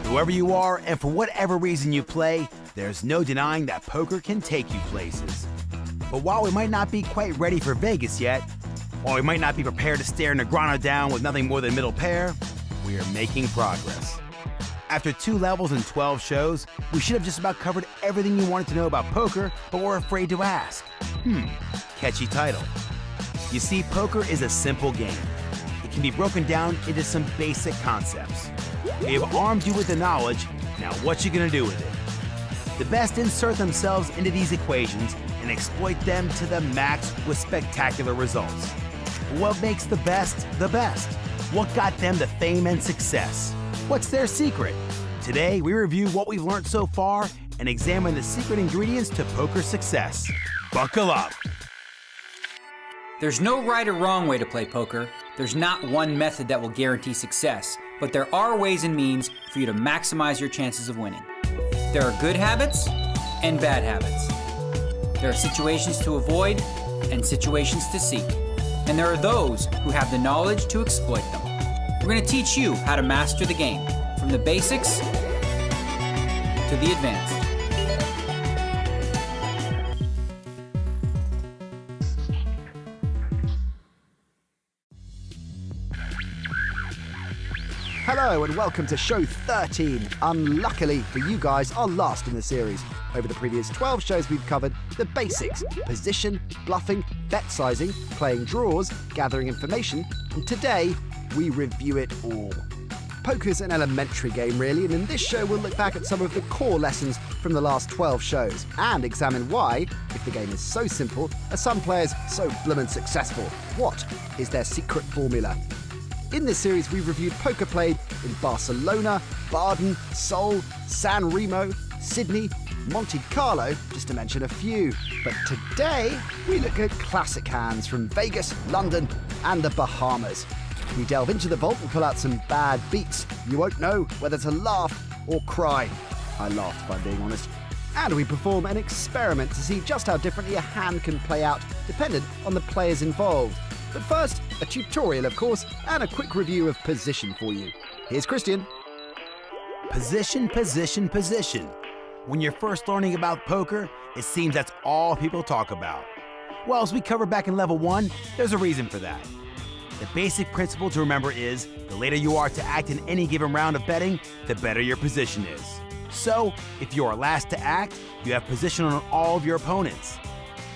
Whoever you are, and for whatever reason you play, there's no denying that poker can take you places. But while we might not be quite ready for Vegas yet, while we might not be prepared to stare Negrano down with nothing more than middle pair, we are making progress. After 2 levels and 12 shows, we should have just about covered everything you wanted to know about poker, but we're afraid to ask. Catchy title. You see, poker is a simple game. It can be broken down into some basic concepts. We have armed you with the knowledge, now what you gonna do with it? The best insert themselves into these equations and exploit them to the max with spectacular results. What makes the best the best? What got them the fame and success? What's their secret? Today, we review what we've learned so far and examine the secret ingredients to poker success. Buckle up. There's no right or wrong way to play poker. There's not one method that will guarantee success, but there are ways and means for you to maximize your chances of winning. There are good habits and bad habits. There are situations to avoid and situations to seek. And there are those who have the knowledge to exploit them. We're going to teach you how to master the game, from the basics to the advanced. Hello and welcome to show 13. Unluckily for you guys, our last in the series. Over the previous 12 shows we've covered the basics: position, bluffing, bet sizing, playing draws, gathering information, and today we review it all. Poker's an elementary game really, and in this show we'll look back at some of the core lessons from the last 12 shows and examine why, if the game is so simple, are some players so bloomin' successful? What is their secret formula? In this series, we've reviewed poker played in Barcelona, Baden, Seoul, San Remo, Sydney, Monte Carlo, just to mention a few. But today, we look at classic hands from Vegas, London, and the Bahamas. We delve into the vault and pull out some bad beats. You won't know whether to laugh or cry. I laughed, if I'm being honest. And we perform an experiment to see just how differently a hand can play out, dependent on the players involved. But first, a tutorial, of course, and a quick review of position for you. Here's Christian. Position, position, position. When you're first learning about poker, it seems that's all people talk about. Well, as we covered back in level 1, there's a reason for that. The basic principle to remember is, the later you are to act in any given round of betting, the better your position is. So, if you are last to act, you have position on all of your opponents.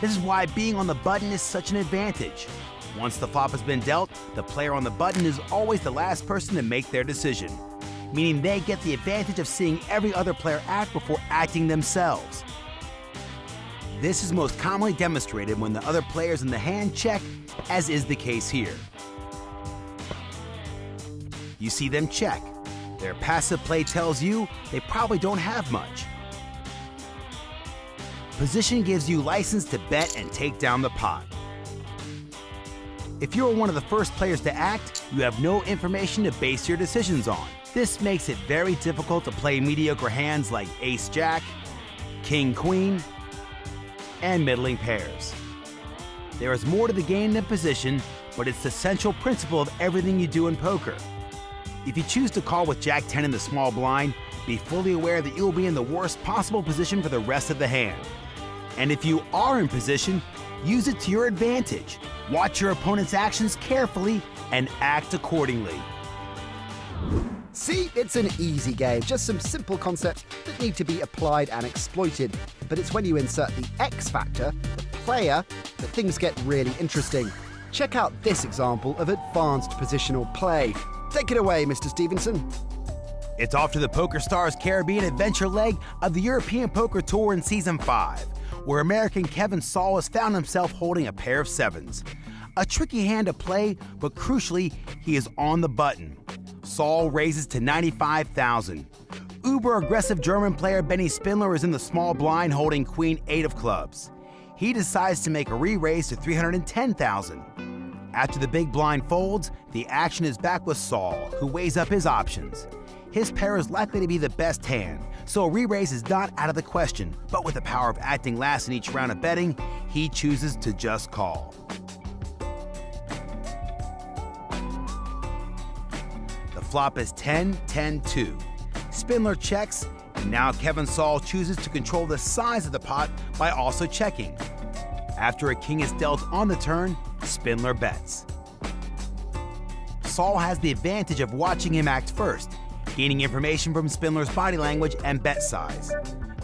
This is why being on the button is such an advantage. Once the flop has been dealt, the player on the button is always the last person to make their decision, meaning they get the advantage of seeing every other player act before acting themselves. This is most commonly demonstrated when the other players in the hand check, as is the case here. You see them check. Their passive play tells you they probably don't have much. Position gives you license to bet and take down the pot. If you're one of the first players to act, you have no information to base your decisions on. This makes it very difficult to play mediocre hands like ace-jack, king-queen, and middling pairs. There is more to the game than position, but it's the central principle of everything you do in poker. If you choose to call with Jack-10 in the small blind, be fully aware that you will be in the worst possible position for the rest of the hand. And if you are in position, use it to your advantage. Watch your opponent's actions carefully and act accordingly. See, it's an easy game, just some simple concepts that need to be applied and exploited. But it's when you insert the X factor, the player, that things get really interesting. Check out this example of advanced positional play. Take it away, Mr. Stevenson. It's off to the PokerStars Caribbean adventure leg of the European Poker Tour in Season 5, where American Kevin Saul has found himself holding a pair of sevens. A tricky hand to play, but crucially, he is on the button. Saul raises to 95,000. Uber-aggressive German player Benny Spindler is in the small blind holding Queen-8 of clubs. He decides to make a re-raise to 310,000. After the big blind folds, the action is back with Saul, who weighs up his options. His pair is likely to be the best hand, so a re-raise is not out of the question, but with the power of acting last in each round of betting, he chooses to just call. flop is 10, 10, 2. Spindler checks, and now Kevin Saul chooses to control the size of the pot by also checking. After a king is dealt on the turn, Spindler bets. Saul has the advantage of watching him act first, gaining information from Spindler's body language and bet size.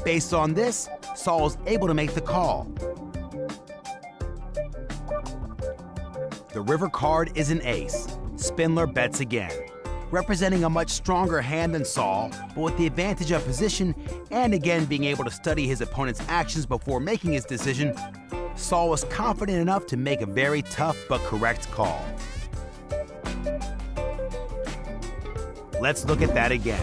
Based on this, Saul is able to make the call. The river card is an ace. Spindler bets again. Representing a much stronger hand than Saul, but with the advantage of position and again being able to study his opponent's actions before making his decision, Saul was confident enough to make a very tough but correct call. Let's look at that again.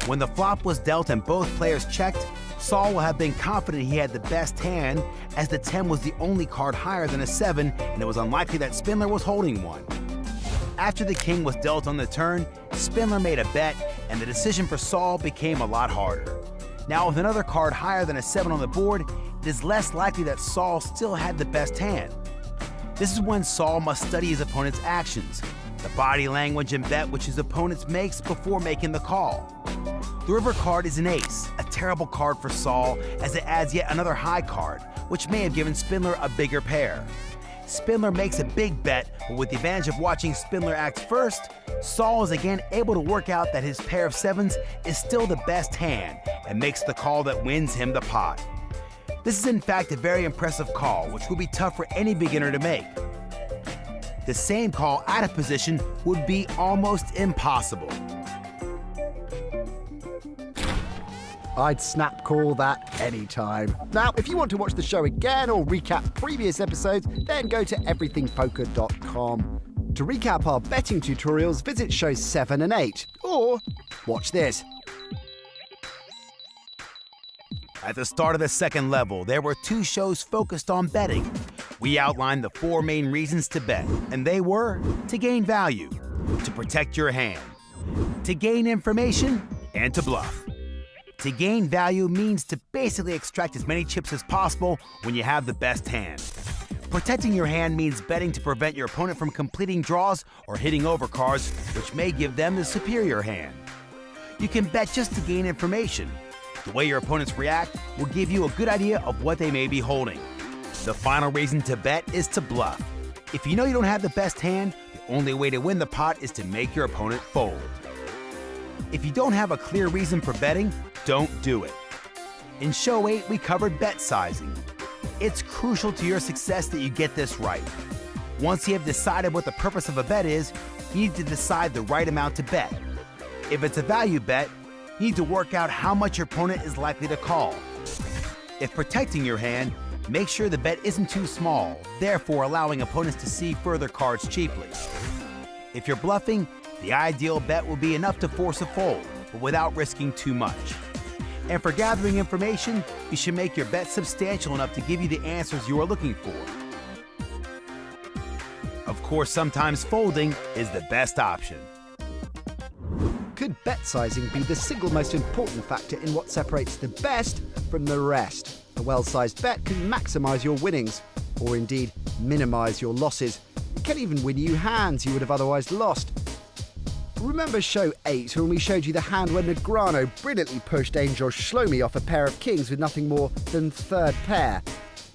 When the flop was dealt and both players checked, Saul will have been confident he had the best hand, as the 10 was the only card higher than a 7, and it was unlikely that Spindler was holding one. After the king was dealt on the turn, Spindler made a bet, and the decision for Saul became a lot harder. Now, with another card higher than a 7 on the board, it is less likely that Saul still had the best hand. This is when Saul must study his opponent's actions, the body language and bet which his opponent makes before making the call. The river card is an ace, a terrible card for Saul, as it adds yet another high card, which may have given Spindler a bigger pair. Spindler makes a big bet, but with the advantage of watching Spindler act first, Saul is again able to work out that his pair of 7s is still the best hand and makes the call that wins him the pot. This is in fact a very impressive call, which will be tough for any beginner to make. The same call out of position would be almost impossible. I'd snap call that anytime. Now, if you want to watch the show again or recap previous episodes, then go to everythingpoker.com. To recap our betting tutorials, visit shows 7 and 8, or watch this. At the start of the second level, there were 2 shows focused on betting. We outlined the 4 main reasons to bet, and they were to gain value, to protect your hand, to gain information, and to bluff. To gain value means to basically extract as many chips as possible when you have the best hand. Protecting your hand means betting to prevent your opponent from completing draws or hitting over cards, which may give them the superior hand. You can bet just to gain information. The way your opponents react will give you a good idea of what they may be holding. The final reason to bet is to bluff. If you know you don't have the best hand, the only way to win the pot is to make your opponent fold. If you don't have a clear reason for betting, don't do it. In Show 8, we covered bet sizing. It's crucial to your success that you get this right. Once you have decided what the purpose of a bet is, you need to decide the right amount to bet. If it's a value bet, you need to work out how much your opponent is likely to call. If protecting your hand, make sure the bet isn't too small, therefore allowing opponents to see further cards cheaply. If you're bluffing, the ideal bet will be enough to force a fold, but without risking too much. And for gathering information, you should make your bet substantial enough to give you the answers you are looking for. Of course, sometimes folding is the best option. Could bet sizing be the single most important factor in what separates the best from the rest? A well-sized bet can maximize your winnings, or indeed minimize your losses. It can even win you hands you would have otherwise lost. Remember show 8 when we showed you the hand where Negreanu brilliantly pushed Angel Shlomi off a pair of kings with nothing more than third pair?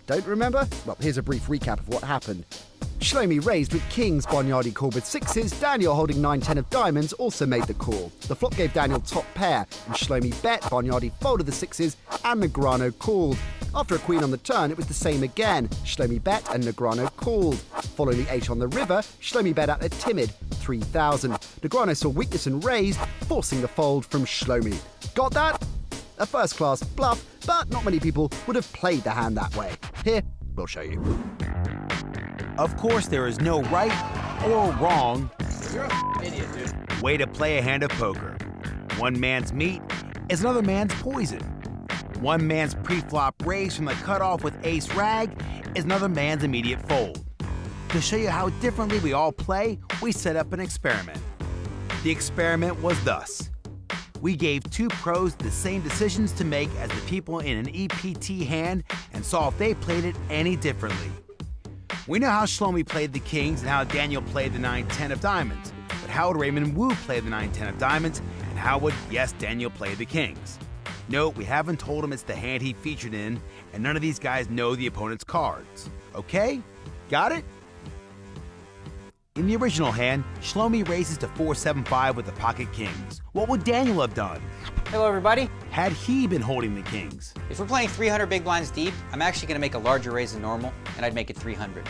Don't remember? Well, here's a brief recap of what happened. Shlomi raised with kings, Bonyardi called with 6s, Daniel holding 9-10 of diamonds also made the call. The flop gave Daniel top pair, and Shlomi bet, Bonyardi folded the 6s, and Negreanu called. After a queen on the turn, it was the same again. Shlomi bet and Negreanu called. Following the 8 on the river, Shlomi bet out a timid 3,000. Negreanu saw weakness and raised, forcing the fold from Shlomi. Got that? A first-class bluff, but not many people would have played the hand that way. Here, we'll show you. Of course, there is no right or wrong way to play a hand of poker. One man's meat is another man's poison. One man's pre-flop raise from the cutoff with ace rag is another man's immediate fold. To show you how differently we all play, we set up an experiment. The experiment was thus. We gave 2 pros the same decisions to make as the people in an EPT hand and saw if they played it any differently. We know how Shlomi played the kings and how Daniel played the 9-10 of diamonds. But how would Raymond Wu play the 9-10 of diamonds? And how would, yes, Daniel play the kings? No, we haven't told him it's the hand he featured in, and none of these guys know the opponent's cards. Okay? Got it? In the original hand, Shlomi raises to 4-7-5 with the pocket kings. What would Daniel have done? Hello, everybody. Had he been holding the kings? If we're playing 300 big blinds deep, I'm actually going to make a larger raise than normal, and I'd make it 300.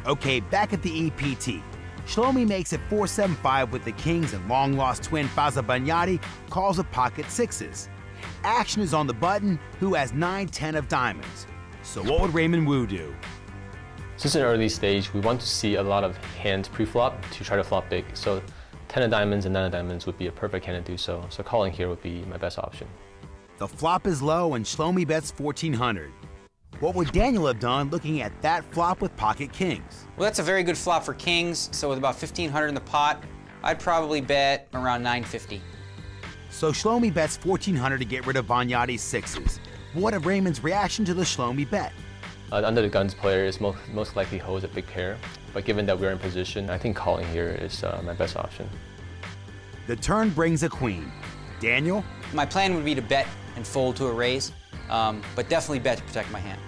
Okay, back at the EPT. Shlomi makes it 4-7-5 with the kings, and long-lost twin Faza Banyadi calls with pocket sixes. Action is on the button, who has 9-10 of diamonds. So what would Raymond Wu do? Since an early stage, we want to see a lot of hands pre-flop to try to flop big. So 10 of diamonds and 9 of diamonds would be a perfect hand to do so. So calling here would be my best option. The flop is low and Shlomi bets 1,400. What would Daniel have done looking at that flop with pocket kings? Well, that's a very good flop for kings, so with about 1,500 in the pot, I'd probably bet around 950. So Shlomi bets 1,400 to get rid of Banyadi's sixes. What of Raymond's reaction to the Shlomi bet? Under the guns player is most likely holds a big pair, but given that we're in position, I think calling here is my best option. The turn brings a queen. Daniel? My plan would be to bet and fold to a raise, but definitely bet to protect my hand.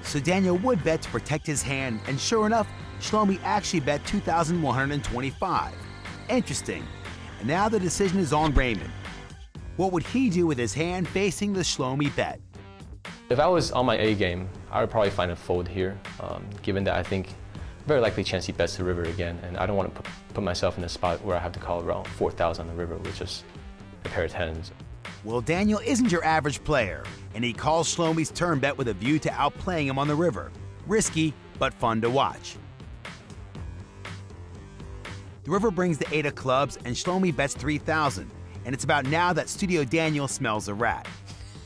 So Daniel would bet to protect his hand, and sure enough, Shlomi actually bet 2,125. Interesting. And now the decision is on Raymond. What would he do with his hand facing the Shlomi bet? If I was on my A game, I would probably find a fold here, given that I think very likely chance he bets the river again, and I don't want to put myself in a spot where I have to call around 4,000 on the river with just a pair of tens. Well, Daniel isn't your average player, and he calls Shlomi's turn bet with a view to outplaying him on the river. Risky, but fun to watch. The river brings the 8 of clubs, and Shlomi bets 3,000, and it's about now that Studio Daniel smells a rat.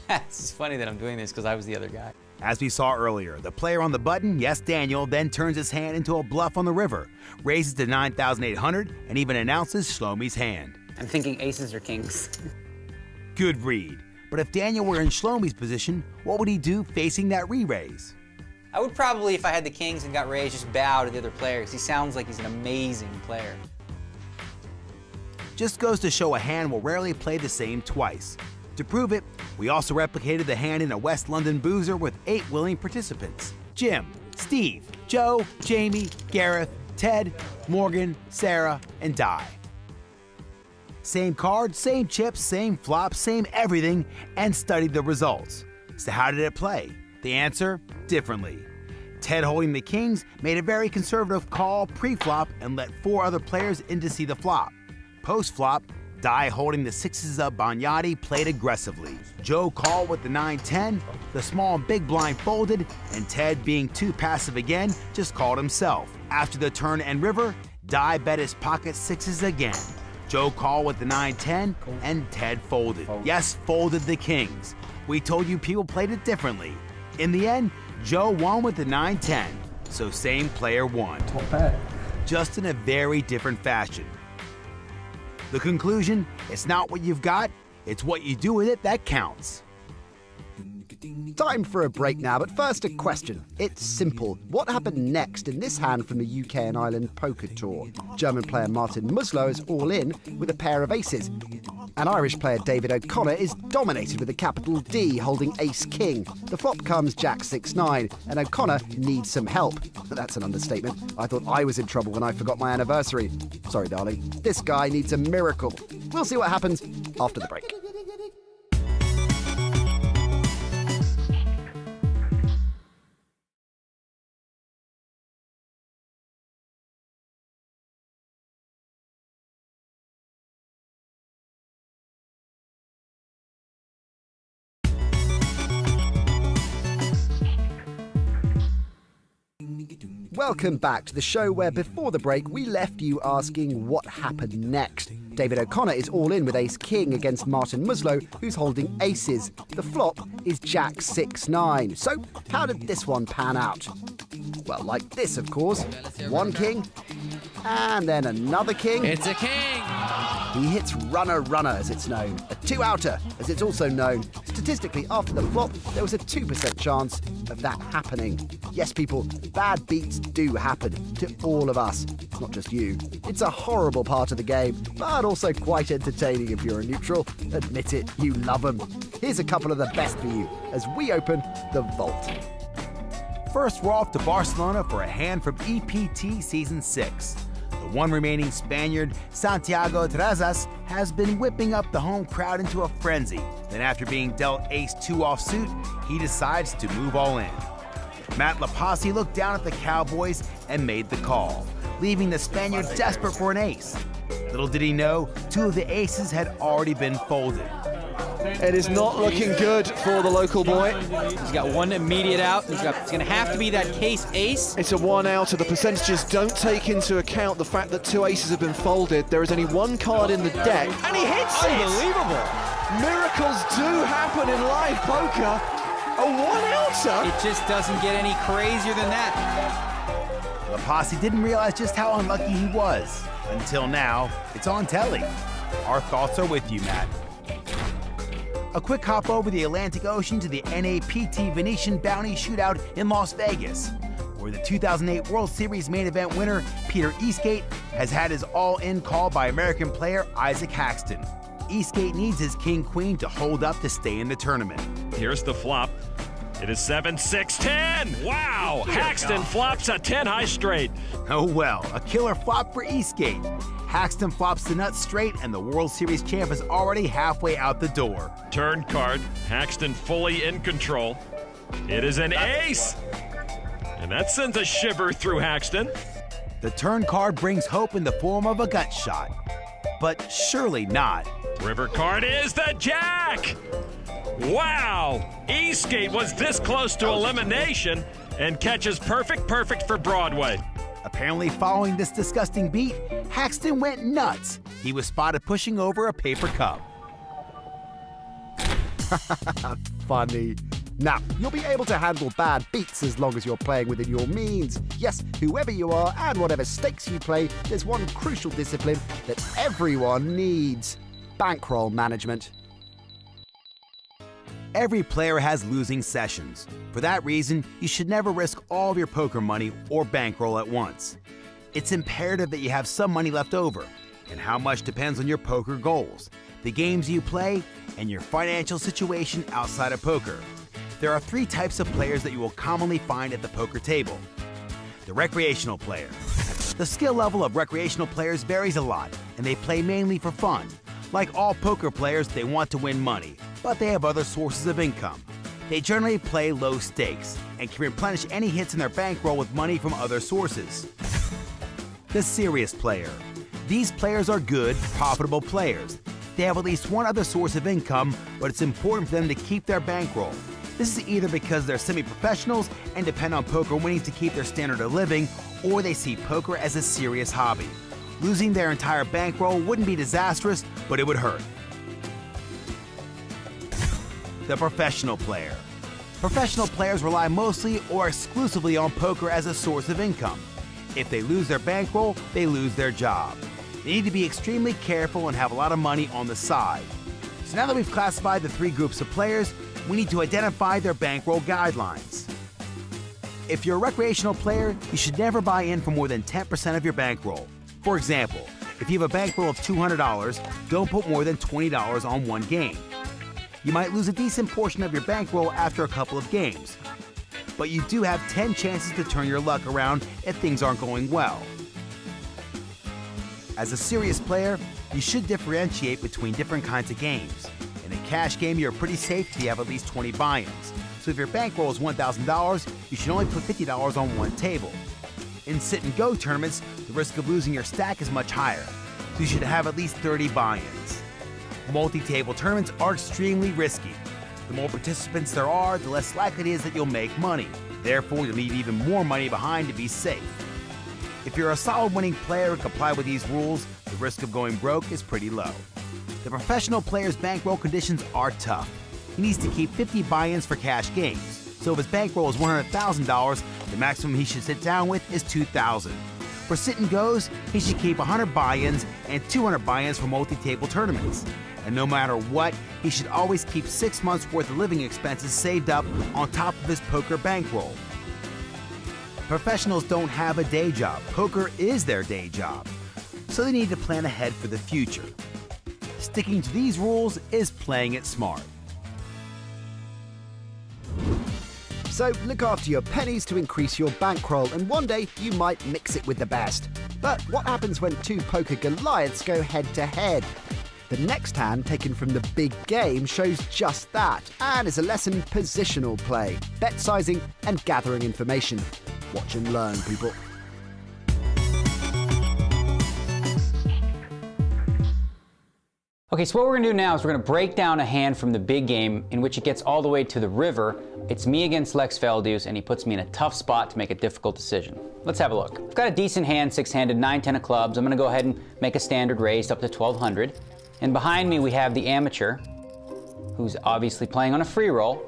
It's funny that I'm doing this because I was the other guy. As we saw earlier, the player on the button, yes, Daniel, then turns his hand into a bluff on the river, raises to 9,800, and even announces Shlomi's hand. I'm thinking aces or kings. Good read. But if Daniel were in Shlomi's position, what would he do facing that re-raise? I would probably, if I had the kings and got raised, just bow to the other player because he sounds like he's an amazing player. Just goes to show a hand will rarely play the same twice. To prove it, we also replicated the hand in a West London boozer with 8 willing participants. Jim, Steve, Joe, Jamie, Gareth, Ted, Morgan, Sarah, and Di. Same card, same chips, same flop, same everything, and studied the results. So how did it play? The answer, differently. Ted, holding the kings, made a very conservative call pre-flop and let 4 other players in to see the flop. Post-flop, Di, holding the sixes of Banyadi, played aggressively. Joe called with the 9-10, the small and big blind folded, and Ted, being too passive again, just called himself. After the turn and river, Di bet his pocket sixes again. Joe called with the 9-10, and Ted folded. Yes, folded the kings. We told you people played it differently. In the end, Joe won with the 9-10, so same player won. Just in a very different fashion. The conclusion, it's not what you've got, it's what you do with it that counts. Time for a break now, but first a question. It's simple. What happened next in this hand from the UK and Ireland Poker Tour? German player Martin Muslow is all in with a pair of aces. And Irish player David O'Connor is dominated with a capital D, holding ace-king. The flop comes jack 6-9, and O'Connor needs some help. That's an understatement. I thought I was in trouble when I forgot my anniversary. Sorry, darling. This guy needs a miracle. We'll see what happens after the break. Welcome back to the show where before the break we left you asking what happened next. David O'Connor is all in with ace-king against Martin Muslow, who's holding aces. The flop is jack 6-9. So how did this one pan out? Well, like this, of course. One king, and then another king. It's a king! He hits runner-runner, as it's known. A two-outer, as it's also known. Statistically, Statistically, after the flop, there was a 2% chance of that happening. Yes, people, bad beats do happen to all of us. It's not just you. It's a horrible part of the game, but also quite entertaining if you're a neutral. Admit it, you love them. Here's a couple of the best for you as we open the vault. First, we're off to Barcelona for a hand from EPT Season 6. The one remaining Spaniard, Santiago Terrazas, has been whipping up the home crowd into a frenzy. Then after being dealt ace-2 offsuit, he decides to move all in. Matt Lapasi looked down at the Cowboys and made the call, leaving the Spaniard desperate for an ace. Little did he know, 2 of the aces had already been folded. It is not looking good for the local boy. He's got one immediate out. It's going to have to be that case ace. It's a 1 outer. The percentages don't take into account the fact that 2 aces have been folded. There is only 1 card in the deck, and he hits it! Unbelievable. Miracles do happen in live poker. A 1 outer. It just doesn't get any crazier than that. Lapasi didn't realize just how unlucky he was. Until now, it's on telly. Our thoughts are with you, Matt. A quick hop over the Atlantic Ocean to the NAPT Venetian Bounty Shootout in Las Vegas, where the 2008 World Series main event winner Peter Eastgate has had his all-in call by American player Isaac Haxton. Eastgate needs his king-queen to hold up to stay in the tournament. Here's the flop. It is 7-6-10. Wow! Haxton flops a 10 high straight. Oh well, a killer flop for Eastgate. Haxton flops the nuts straight, and the World Series champ is already halfway out the door. Turn card. Haxton fully in control. It is an ace. And that sends a shiver through Haxton. The turn card brings hope in the form of a gut shot. But surely not. River card is the jack. Wow! Eastgate was this close to elimination and catches perfect for Broadway. Apparently, following this disgusting beat, Haxton went nuts. He was spotted pushing over a paper cup. Funny. Now, you'll be able to handle bad beats as long as you're playing within your means. Yes, whoever you are and whatever stakes you play, there's one crucial discipline that everyone needs: bankroll management. Every player has losing sessions. For that reason, you should never risk all of your poker money or bankroll at once. It's imperative that you have some money left over, and how much depends on your poker goals, the games you play, and your financial situation outside of poker. There are 3 types of players that you will commonly find at the poker table. The recreational player. The skill level of recreational players varies a lot, and they play mainly for fun. Like all poker players, they want to win money, but they have other sources of income. They generally play low stakes and can replenish any hits in their bankroll with money from other sources. The serious player. These players are good, profitable players. They have at least one other source of income, but it's important for them to keep their bankroll. This is either because they're semi-professionals and depend on poker winnings to keep their standard of living, or they see poker as a serious hobby. Losing their entire bankroll wouldn't be disastrous, but it would hurt. The professional player. Professional players rely mostly or exclusively on poker as a source of income. If they lose their bankroll, they lose their job. They need to be extremely careful and have a lot of money on the side. So now that we've classified the 3 groups of players, we need to identify their bankroll guidelines. If you're a recreational player, you should never buy in for more than 10% of your bankroll. For example, if you have a bankroll of $200, don't put more than $20 on one game. You might lose a decent portion of your bankroll after a couple of games, but you do have 10 chances to turn your luck around if things aren't going well. As a serious player, you should differentiate between different kinds of games. In a cash game, you're pretty safe if you have at least 20 buy-ins. So if your bankroll is $1,000, you should only put $50 on one table. In sit-and-go tournaments, the risk of losing your stack is much higher, so you should have at least 30 buy-ins. Multi-table tournaments are extremely risky. The more participants there are, the less likely it is that you'll make money. Therefore, you'll need even more money behind to be safe. If you're a solid winning player and comply with these rules, the risk of going broke is pretty low. The professional player's bankroll conditions are tough. He needs to keep 50 buy-ins for cash games. So if his bankroll is $100,000, the maximum he should sit down with is $2,000. For sit and goes, he should keep 100 buy-ins and 200 buy-ins for multi-table tournaments. And no matter what, he should always keep 6 months worth of living expenses saved up on top of his poker bankroll. Professionals don't have a day job. Poker is their day job. So they need to plan ahead for the future. Sticking to these rules is playing it smart. So look after your pennies to increase your bankroll, and one day you might mix it with the best. But what happens when two poker Goliaths go head to head? The next hand taken from the big game shows just that, and is a lesson in positional play, bet sizing and gathering information. Watch and learn, people. Okay, so what we're gonna do now is we're gonna break down a hand from the big game in which it gets all the way to the river. It's me against Lex Veldeus, and he puts me in a tough spot to make a difficult decision. Let's have a look. I've got a decent hand, six-handed, 9-10 of clubs. I'm gonna go ahead and make a standard raise up to 1200. And behind me we have the amateur, who's obviously playing on a free roll.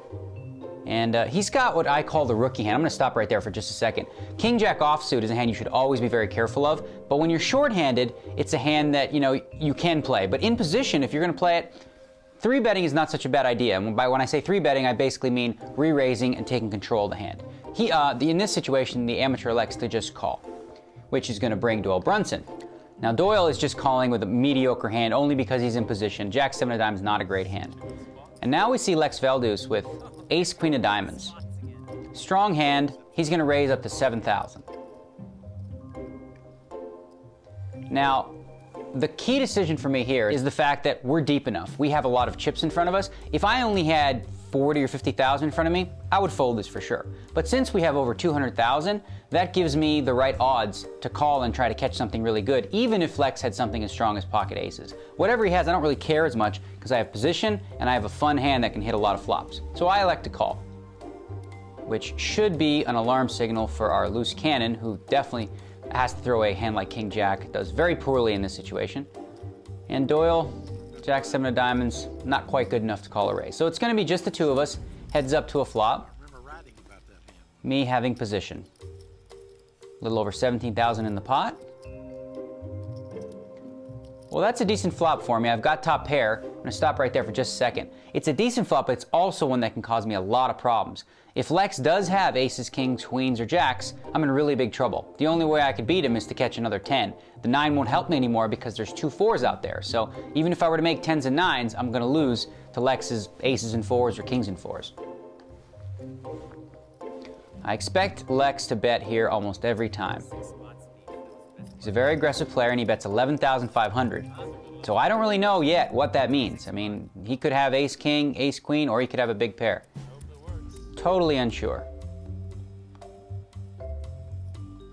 And he's got what I call the rookie hand. I'm gonna stop right there for just a second. King Jack offsuit is a hand you should always be very careful of, but when you're short-handed, it's a hand that, you can play. But in position, if you're gonna play it, 3-betting is not such a bad idea. And when I say 3-betting, I basically mean re-raising and taking control of the hand. In this situation, the amateur elects to just call, which is gonna bring Doyle Brunson. Now Doyle is just calling with a mediocre hand only because he's in position. Jack 7 of diamonds is not a great hand. And now we see Lex Veldeus with Ace Queen of diamonds. Strong hand, he's gonna raise up to 7,000. Now, the key decision for me here is the fact that we're deep enough. We have a lot of chips in front of us. If I only had 40 or 50,000 in front of me, I would fold this for sure. But since we have over 200,000, that gives me the right odds to call and try to catch something really good, even if Lex had something as strong as pocket aces. Whatever he has, I don't really care as much because I have position and I have a fun hand that can hit a lot of flops. So I elect to call, which should be an alarm signal for our loose cannon, who definitely has to throw a hand like King Jack, does very poorly in this situation. And Doyle, Jack 7 of diamonds, not quite good enough to call a raise. So it's gonna be just the two of us, heads up to a flop. Me having position. A little over 17,000 in the pot. Well, that's a decent flop for me. I've got top pair. I'm gonna stop right there for just a second. It's a decent flop, but it's also one that can cause me a lot of problems. If Lex does have aces, kings, queens, or jacks, I'm in really big trouble. The only way I could beat him is to catch another 10. The 9 won't help me anymore because there's 2 4s out there. So even if I were to make 10s and 9s, I'm gonna lose to Lex's aces and 4s or kings and 4s. I expect Lex to bet here almost every time. He's a very aggressive player and he bets 11,500. So I don't really know yet what that means. I mean, he could have ace king, ace queen, or he could have a big pair. Totally unsure.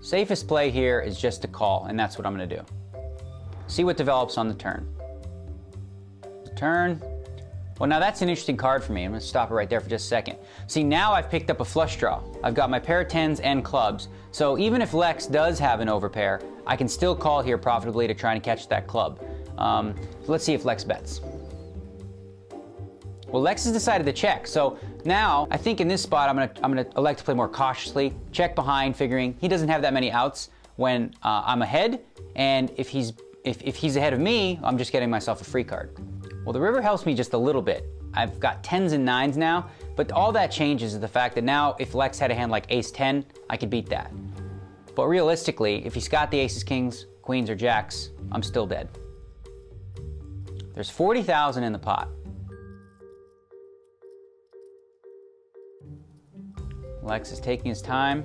Safest play here is just to call, and that's what I'm gonna do. See what develops on the turn. The turn. Well, now that's an interesting card for me. I'm gonna stop it right there for just a second. See, now I've picked up a flush draw. I've got my pair of 10s and clubs. So even if Lex does have an overpair, I can still call here profitably to try and catch that club. Let's see if Lex bets. Well, Lex has decided to check. So now I think in this spot, I'm gonna elect to play more cautiously, check behind, figuring he doesn't have that many outs when I'm ahead. And if he's ahead of me, I'm just getting myself a free card. Well, the river helps me just a little bit. I've got 10s and 9s now, but all that changes is the fact that now if Lex had a hand like ace 10, I could beat that. But realistically, if he's got the aces, kings, queens, or jacks, I'm still dead. There's 40,000 in the pot. Lex is taking his time.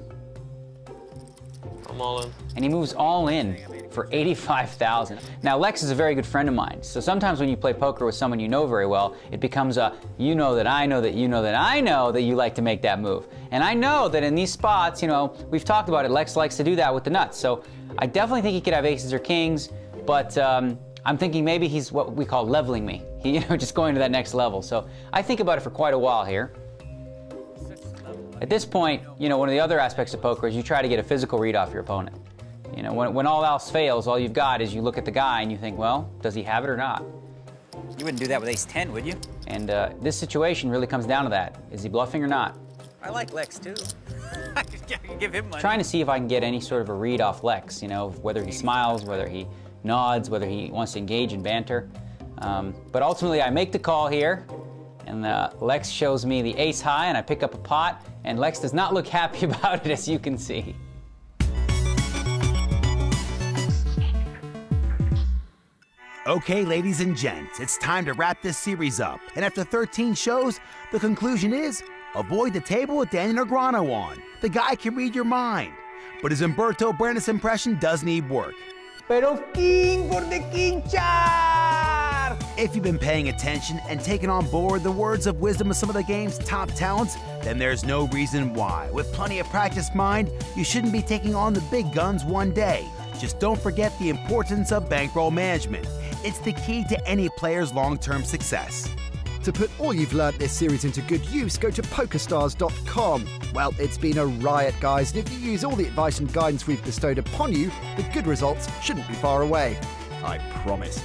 I'm all in. And he moves all in for 85,000. Now, Lex is a very good friend of mine. So sometimes when you play poker with someone you know very well, it becomes a, you know that I know that you know that I know that you like to make that move. And I know that in these spots, we've talked about it, Lex likes to do that with the nuts. So I definitely think he could have aces or kings, but I'm thinking maybe he's what we call leveling me. Just going to that next level. So I think about it for quite a while here. At this point, one of the other aspects of poker is you try to get a physical read off your opponent. When all else fails, all you've got is you look at the guy and you think, well, does he have it or not? You wouldn't do that with ace 10, would you? And this situation really comes down to that. Is he bluffing or not? I like Lex too. Give him money. Trying to see if I can get any sort of a read off Lex, you know, whether he smiles, whether he nods, whether he wants to engage in banter. But ultimately, I make the call here, and Lex shows me the ace high, and I pick up a pot, and Lex does not look happy about it, as you can see. Okay, ladies and gents, it's time to wrap this series up. And after 13 shows, the conclusion is avoid the table with Daniel Negreanu on. The guy can read your mind. But his Humberto Brandes impression does need work. Pero king for the king char! If you've been paying attention and taken on board the words of wisdom of some of the game's top talents, then there's no reason why. With plenty of practice mind, you shouldn't be taking on the big guns one day. Just don't forget the importance of bankroll management. It's the key to any player's long-term success. To put all you've learnt this series into good use, go to pokerstars.com. Well, it's been a riot, guys, and if you use all the advice and guidance we've bestowed upon you, the good results shouldn't be far away. I promise.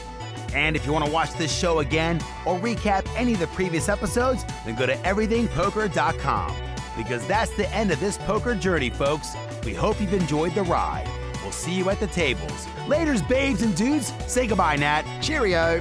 And if you want to watch this show again or recap any of the previous episodes, then go to everythingpoker.com. Because that's the end of this poker journey, folks. We hope you've enjoyed the ride. We'll see you at the tables. Laters, babes and dudes. Say goodbye, Nat. Cheerio.